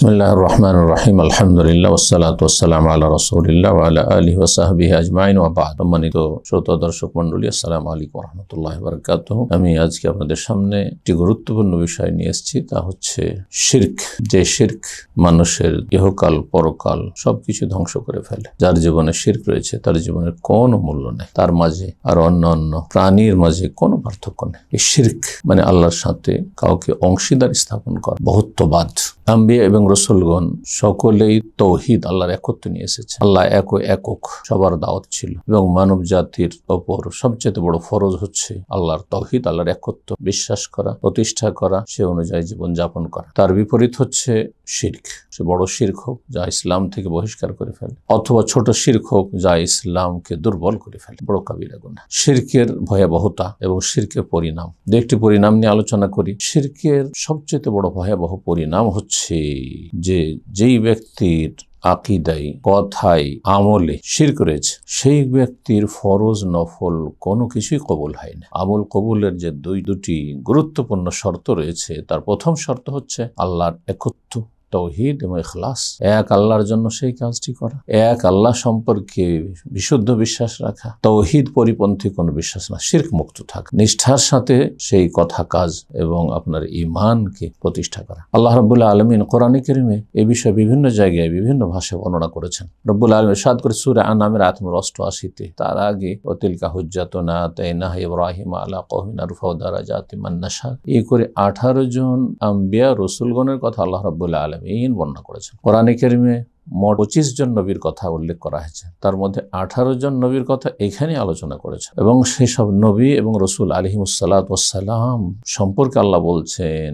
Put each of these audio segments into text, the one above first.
বিসমিল্লাহির রহমানির রহিম আলহামদুলিল্লাহ ওয়াসসালাতু ওয়াসসালামু আলা রাসূলিল্লাহ ওয়া আলা আলিহি ওয়া সাহবিহি আজমাইন ওয়া বা'দ। সম্মানিত শ্রোতা দর্শক মণ্ডলী, আসসালামু আলাইকুম ওয়া রাহমাতুল্লাহি ওয়া বারাকাতুহু। আমি আজকে আপনাদের সামনে একটি গুরুত্বপূর্ণ বিষয় নিয়ে এসেছি, তা হচ্ছে শিরক। যে শিরক মানুষের ইহকাল পরকাল সবকিছু ধ্বংস করে ফেলে। যার জীবনে শিরক রয়েছে তার জীবনের কোনো মূল্য নেই, তার মাঝে আর অন্যান্য প্রাণীর মাঝে কোনো পার্থক্য নেই। এই শিরক মানে আল্লাহর সাথে কাউকে অংশীদার স্থাপন করা, বহুত্ববাদ। আম্বিয়া এবং রসুলগণ সকলেই তৌহিদ, আল্লাহর একত্ব নিয়ে এসেছে। আল্লাহ একক, সবার দাওয়াত ছিল এবং মানব জাতির ওপর সবচেয়ে বড় ফরজ হচ্ছে আল্লাহর তৌহিদ, আল্লাহর একত্ব বিশ্বাস করা, প্রতিষ্ঠা করা, সে অনুযায়ী জীবন যাপন করা। তার বিপরীত হচ্ছে শিরক। সে বড় শিরক হোক যা ইসলাম থেকে বহিষ্কার করে ফেলে, অথবা ছোট শিরক হোক যা ইসলামকে দুর্বল করে ফেলে, বড় কাবিরা গুনাহ। শিরকের ভয়াবহতা এবং শিরকের পরিণাম, একটি পরিণাম নিয়ে আলোচনা করি। শিরকের সবচেয়ে বড় ভয়াবহ পরিণাম হচ্ছে যে যেই ব্যক্তির আকীদায়, কথায়, আমলে শিরক রয়েছে, সেই ব্যক্তির ফরজ নফল কোনো কিছুই কবুল হয় না। আমল কবুলের যে দুটি গুরুত্বপূর্ণ শর্ত রয়েছে, তার প্রথম শর্ত হচ্ছে আল্লাহর একত্ব, তৌহিদ এবং ইখলাস। এক আল্লাহর জন্য সেই কাজটি করা, এক আল্লাহ সম্পর্কে বিশুদ্ধ বিশ্বাস রাখা, তৌহিদ পরিপন্থী কোনো বিশ্বাস না, শিরক মুক্ত থাকা, নিষ্ঠার সাথে সেই কথা, কাজ এবং আপনার ঈমানকে প্রতিষ্ঠা করা। আল্লাহ রাব্বুল আলামিন কোরআনে কারীমে এই বিষয়ে বিভিন্ন জায়গায় বিভিন্ন ভাষায় বর্ণনা করেছেন। রব্বুল আলামিন ইরশাদ করে সূরা আন-নামের আয়াত নম্বর 88-তে, তার আগে ওয়াতিলকা হুজ্জাতুনা আতাইনাহা ইব্রাহিমা আলা কওমিন নারফাউ দারাজাতিন মান নাশা, এই করে 18 জন আম্বিয়া রাসূলগণের কথা আল্লাহ রাব্বুল আলামিন বর্ণনা করেছেন। কোরআনে কারীমে মোট 25 জন নবীর কথা উল্লেখ করা হয়েছে, তার মধ্যে 18 জন নবীর কথা এখানে আলোচনা করেছে। এবং সেই সব নবী এবং রসুল আলাইহিমুসসালাতু ওয়াসসালাম সম্পর্কে আল্লাহ বলছেন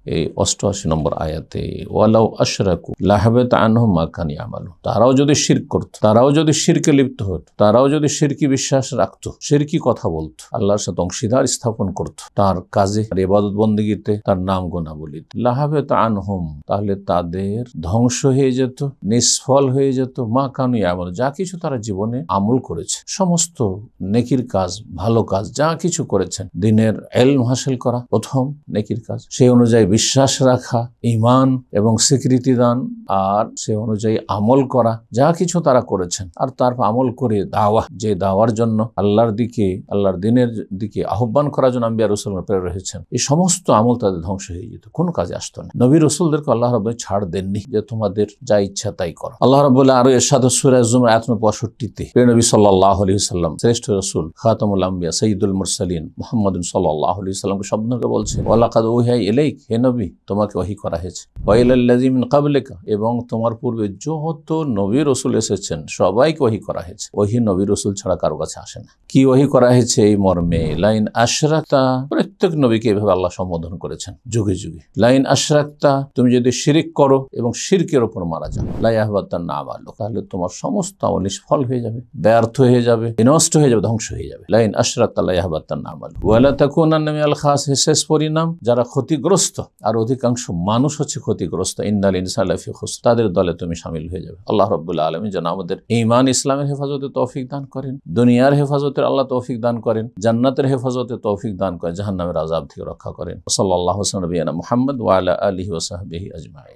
এই 88 নম্বর আয়াতে, ওয়ালাউ আশরাকু লাহাবাতা আনহুম মা কানু ইয়ামালুন। তারাও যদি শিরক করত, তারাও যদি শিরকে লিপ্ত হতো, তারাও যদি শিরকি বিশ্বাস রাখতো, শিরকি কথা বলতো, আল্লাহর সাথে অংশীদার স্থাপন করত, তার কাজে, তার ইবাদত বন্দেগীতে, তার নাম গুনাবলীত, লাহাবাতা আনহুম, তাহলে তাদের ধ্বংস হয়ে যেত, নিষ্ফল হয়ে যেত, মা কানু ইয়ামালুন, যা কিছু তারা জীবনে আমল করেছে, সমস্ত নেকির কাজ, ভালো কাজ যা কিছু করেছেন, দিনের ইলম হাসিল করা প্রথম নেকির কাজ, সেই অনুযায়ী বিশ্বাস রাখা, ঈমান এবং স্বীকৃতি দান, আর সে অনুযায়ী আমল করা, যা কিছু তারা করেছেন, আর তারপর আমল করে দাওয়া, যে দাওয়ার জন্য আল্লাহর দিকে, আল্লাহর দিনের দিকে আহ্বান করার জন্য আম্বিয়া রাসূলগণ প্রেরণ হয়েছেন, এই সমস্ত আমল তাদের ধ্বংস হয়ে যেত, কোনো কাজে আসতো না। নবী রাসূলদেরকে আল্লাহ রাব্বুল ছাড় দেননি যে তোমাদের যা ইচ্ছা তাই করো। আল্লাহ রাব্বুল আরো ইরশাদ সূরা জুমার আয়াত নম্বর 65-তে, নবী সাল্লাল্লাহু আলাইহি ওয়াসাল্লাম, শ্রেষ্ঠ রাসূল, খাতামুল আম্বিয়া, সাইয়্যিদুল মুরসালিন মুহাম্মদুন সাল্লাল্লাহু আলাইহি ওয়াসাল্লামকে শব্দকে বলছেন, ওয়ালাকাদ উহিয়া ইলাইক, হে নবী তোমাকে ওহী করা হয়েছে, ওয়াইলাল্লাযী মিন ক্বাবলিকা, এবং তোমার পূর্বে যত নবী রাসূল এসেছেন সবাইকে ওহী করা হয়েছে। ওহী নবী রাসূল ছাড়া কারো কাছে আসে না। কি ওহী করা হয়েছে? এই মর্মে, লাইন আশরাকতা, প্রত্যেক নবীকে এভাবে আল্লাহ সম্বোধন করেছেন যুগে যুগে। লাইন আশরাকতা, তুমি যদি শিরক করো এবং শিরকের উপর মারা যাও, লা ইয়াহবাতান্না আমালুক, তাহলে তোমার সমস্ত আমল নিষ্ফল হয়ে যাবে, ব্যর্থ হয়ে যাবে, বিনষ্ট হয়ে যাবে, ধ্বংস হয়ে যাবে। লাইন আশরাকতা লা ইয়াহবাতান্না আমালুক ওয়া লা তাকুনান্না মিনাল খাসিরিন, শেষ পরিণাম যারা ক্ষতিগ্রস্ত, আর অধিকাংশ মানুষ হচ্ছে ক্ষতিগ্রস্ত। ইন্নাল ইনসানা লাফি খুসর, তাদের দলে তুমি শামিল হয়ে যাবে। আল্লাহ রাব্বুল আলামিন যেন আমাদের ঈমান ইসলামের হেফাজতে তৌফিক দান করেন, দুনিয়ার হেফাজতে আল্লাহ তৌফিক দান করেন, জান্নাতের হেফাজতে তৌফিক দান করেন, জাহান্নামের আযাব থেকে রক্ষা করেন। সাল্লাল্লাহু আলা নবিয়িনা মুহাম্মদ ওয়া আলা আলিহি ওয়া সাহবিহি আজমাইন।